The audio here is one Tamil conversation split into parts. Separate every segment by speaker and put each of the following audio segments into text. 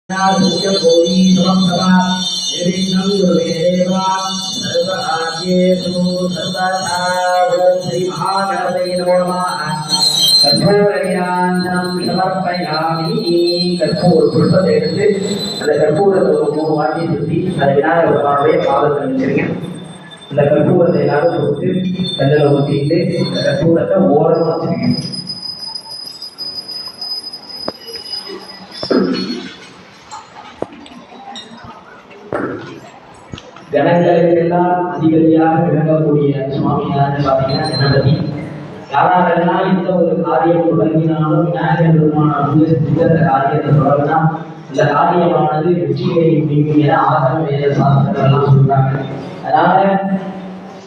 Speaker 1: கற்பூர் புஷ்பத்தை எடுத்து அந்த கற்பூரத்தை ஒரு 3 வாட்டி சுற்றி அந்த விநாயகர் பெருமானுடைய பாதத்தில் வச்சிருங்க. அந்த கற்பூரத்தை எல்லாரும் கொடுத்து கண்ணில் ஊற்றிட்டு அந்த கற்பூரத்தை ஓரமாக வச்சிருங்க. கணங்களுக்கெல்லாம் அதிபதியாக விளங்கக்கூடிய சுவாமி யாருன்னு பார்த்தீங்கன்னா கணபதி. யாராரெல்லாம் எந்த ஒரு காரியம் தொடங்கினாலும் விநாயகர் பெருமான அந்த காரியத்தை தொடங்கினா இந்த காரியமானது வெற்றியை முடியும் என ஆகம வேத சாஸ்திரங்கள்லாம் சொல்றாங்க. அதனால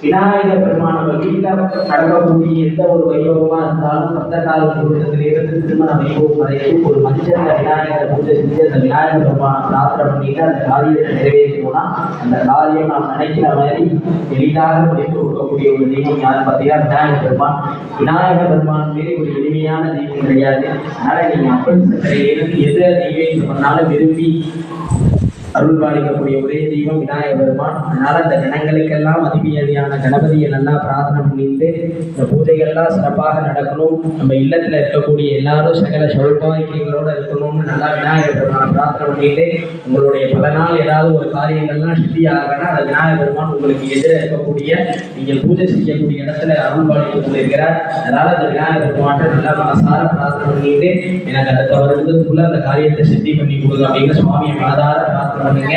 Speaker 1: விநாயகர் பெருமான வீட்டில் நடக்கக்கூடிய எந்த ஒரு வைபவமா இருந்தாலும் பத்தக்கால கூட்டத்திலிருந்து திருமண வைபவம் வரைக்கும் ஒரு மஞ்சள் விநாயகர் பூஜை செஞ்சு அந்த விநாயகர் பெருமான பிரார்த்தனை பண்ணிட்டு அந்த காரியத்தை நிறைவேற்றணும்னா அந்த காரியம் நாம் நினைக்கிற மாதிரி எளிதாக முடித்து கொடுக்கக்கூடிய ஒரு தெய்வம் யாரும் பார்த்தீங்கன்னா விநாயகர் பெருமான். விநாயகர் பெருமான் மீது ஒரு எளிமையான தெய்வம் கிடையாது. அதனால நீங்க அப்பன் சக்கரையிலிருந்து எது தெய்வம் பண்ணாலும் விரும்பி அருள் பாலிக்கக்கூடிய ஒரே தெய்வம் விநாயகர் பெருமான். அதனால அந்த கணங்களுக்கெல்லாம் அதிபதியான கணபதியை நல்லா பிரார்த்தனை பண்ணிட்டு இந்த பூஜைகள்லாம் சிறப்பாக நடக்கணும். நம்ம இல்லத்துல இருக்கக்கூடிய எல்லாரும் சகல சௌபாகியங்களோட இருக்கணும்னு நல்லா விநாயகர் பெருமானை பிரார்த்தனை பண்ணிட்டு உங்களுடைய பல நாள் ஏதாவது ஒரு காரியங்கள்லாம் சித்தி ஆகனா அந்த விநாயகர் பெருமான் உங்களுக்கு எதிர இருக்கக்கூடிய நீங்கள் பூஜை செய்யக்கூடிய இடத்துல அருள் பாலிக்க கொண்டிருக்கிறார். அதனால அந்த விநாயகர் பெருமானை நல்லா மனசார பிரார்த்தனை பண்ணிட்டு எனக்கு அடுத்த வருடத்துக்குள்ள அந்த காரியத்தை சித்தி பண்ணி கொடுங்க அப்படின்னு சுவாமியை மனதார பிரார்த்தனை பண்ணுங்க.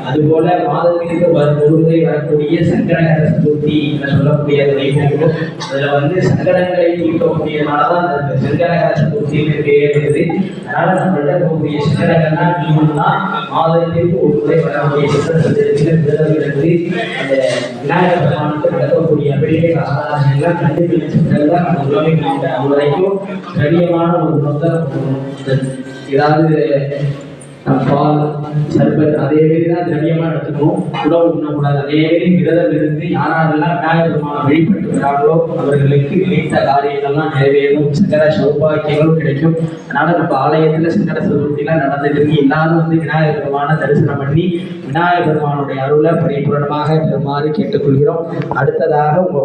Speaker 1: அதுபோல மாதத்திற்கு ஒருமுறை வரக்கூடிய சங்கடகர சதுர்த்தி என்று சொல்லக்கூடிய வைபவம் அதுல சங்கடங்களை தீர்க்கக்கூடியதுனாலதான் அந்த சங்கடகர சதுர்த்தின்னு பேருது. அதனால நம்மள்ட்ட இருக்கக்கூடிய சங்கடங்கள்லாம் நீங்கள்னா மாதத்திற்கு ஒருமுறை வரக்கூடிய சங்கட சதுர்த்தியிலிருந்து அந்த விநாயகர் பெருமானுக்கு நடக்கக்கூடிய அபிஷேக ஆராதனைகள்லாம் கண்டுபிடிச்சதுல அந்த உலகை அது வரைக்கும் கடியமான ஒரு மொத்தம் ஏதாவது பால் சர்பத் அதே மாதிரிதான் திரவியமா எடுத்துக்கணும். உணவு உண்ணக்கூடாது. அதே மாதிரி விரதம் இருந்து யாரெல்லாம் விநாயகர் பெருமானை வழிபட்டு வராங்களோ அவர்களுக்கு நினைத்த காரியங்கள்லாம் நிறைவேறும். சங்கட சௌபாகியங்களும் கிடைக்கும். அதனால நம்ம ஆலயத்துல சங்கட சதுர்த்திலாம் நடந்துட்டு இருக்கு. எல்லாரும் விநாயகர் பெருமானை தரிசனம் பண்ணி விநாயகர் பெருமானுடைய அருளை பரிபூரணமாக பெறுமாறு கேட்டுக்கொள்கிறோம். அடுத்ததாக உங்க